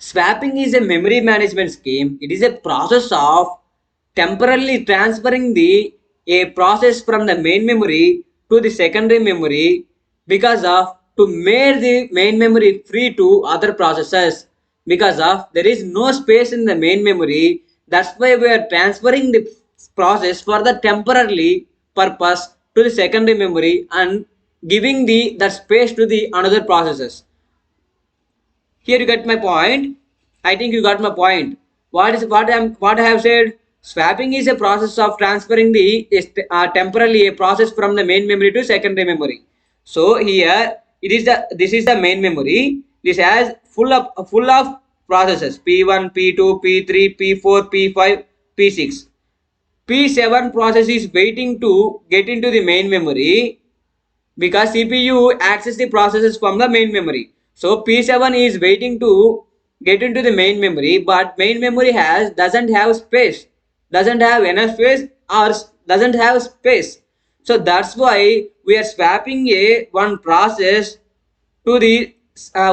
Swapping is a memory management scheme. It is a process of temporarily transferring a process from the main memory to the secondary memory because of to make the main memory free to other processes, because of there is no space in the main memory. That's why we are transferring the process for the temporarily purpose to the secondary memory and giving the that space to the another processes. Here you get my point. I think you got my point. What I have said? Swapping is a process of transferring the temporarily a process from the main memory to secondary memory. So here it is the this is the main memory. This has full of processes P1, P2, P3, P4, P5, P6. P7 process is waiting to get into the main memory because CPU access the processes from the main memory. So P7 is waiting to get into the main memory, but main memory doesn't have space, doesn't have enough space, or doesn't have space. So that's why we are swapping a one process to the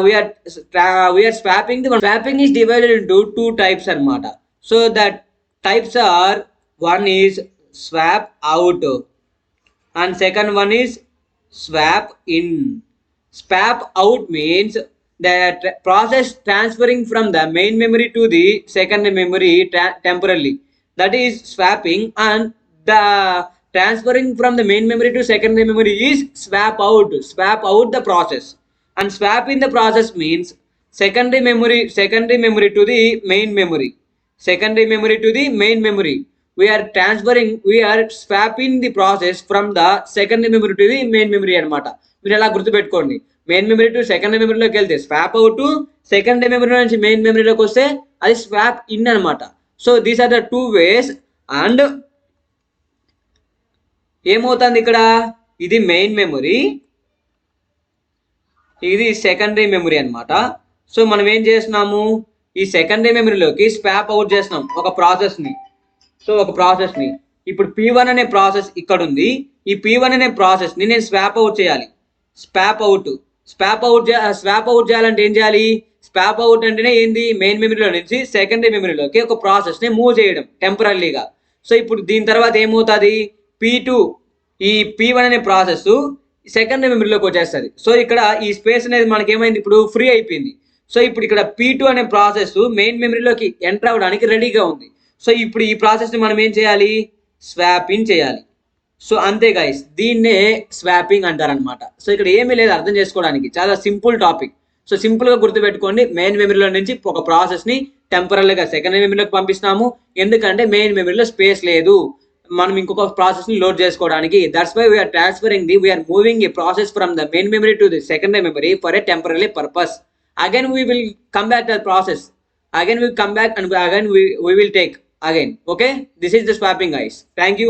we are swapping the one. Swapping is divided into two types anamata. So that types are, one is swap out and second one is swap in. Swap out means the process transferring from the main memory to the secondary memory temporarily. That is swapping, and the transferring from the main memory to secondary memory is swap out. Swap out the process, and swap in the process means secondary memory to the main memory, secondary memory to the main memory. We are swapping the process from the secondary memory to the main memory అనమాట. మీరు ఎలా గుర్తుపెట్టుకోండి, main memory to secondary మెమరీలోకి వెళ్తే swap out, secondary memory నుంచి main మెమరీలోకి వస్తే అది స్వాప్ ఇన్ అనమాట. So these are the two ways. And ఏమవుతుంది ఇక్కడ, ఇది మెయిన్ మెమరీ, ఇది సెకండరీ మెమరీ అనమాట. సో మనం ఏం చేస్తున్నాము, ఈ సెకండరీ మెమరీలోకి స్వాప్ అవుట్ చేస్తున్నాం ఒక ప్రాసెస్ని. సో ఒక ప్రాసెస్ని ఇప్పుడు P1 అనే ప్రాసెస్ ఇక్కడ ఉంది. ఈ P1 అనే ప్రాసెస్ని నేను స్వాప్ అవుట్ చేయాలి. స్వాప్ అవుట్ చేయాలంటే ఏం చేయాలి, స్వాప్ అవుట్ అంటేనే ఏంది, మెయిన్ మెమరీలో నుంచి సెకండరీ మెమరీలోకి ఒక ప్రాసెస్ని మూవ్ చేయడం టెంపరీగా. సో ఇప్పుడు దీని తర్వాత ఏమవుతుంది, P2 ఈ P1 అనే ప్రాసెస్ సెకండరీ మెమరీలోకి వచ్చేస్తుంది. సో ఇక్కడ ఈ స్పేస్ అనేది మనకి ఏమైంది, ఇప్పుడు ఫ్రీ అయిపోయింది. సో ఇప్పుడు ఇక్కడ P2 అనే ప్రాసెస్ మెయిన్ మెమరీలోకి ఎంటర్ అవ్వడానికి రెడీగా ఉంది. సో ఇప్పుడు ఈ ప్రాసెస్ని మనం ఏం చేయాలి, స్వాపింగ్ చేయాలి. సో అంతే గైస్, దీన్నే స్వాపింగ్ అంటారనమాట. సో ఇక్కడ ఏమీ లేదు అర్థం చేసుకోవడానికి, చాలా సింపుల్ టాపిక్. సో సింపుల్గా గుర్తుపెట్టుకోండి, మెయిన్ మెమరీలో నుంచి ఒక ప్రాసెస్ని టెంపరీగా సెకండరీ మెమరీలోకి పంపిస్తున్నాము. ఎందుకంటే మెయిన్ మెమరీలో స్పేస్ లేదు, మనం ఇంకొక ప్రాసెస్ని లోడ్ చేసుకోవడానికి. That's why we're transferring we're moving a process from the main memory to the secondary memory for a temporary purpose. Again we will come back the process, again we come back and again we will take again. Okay, this is the swapping guys. Thank you.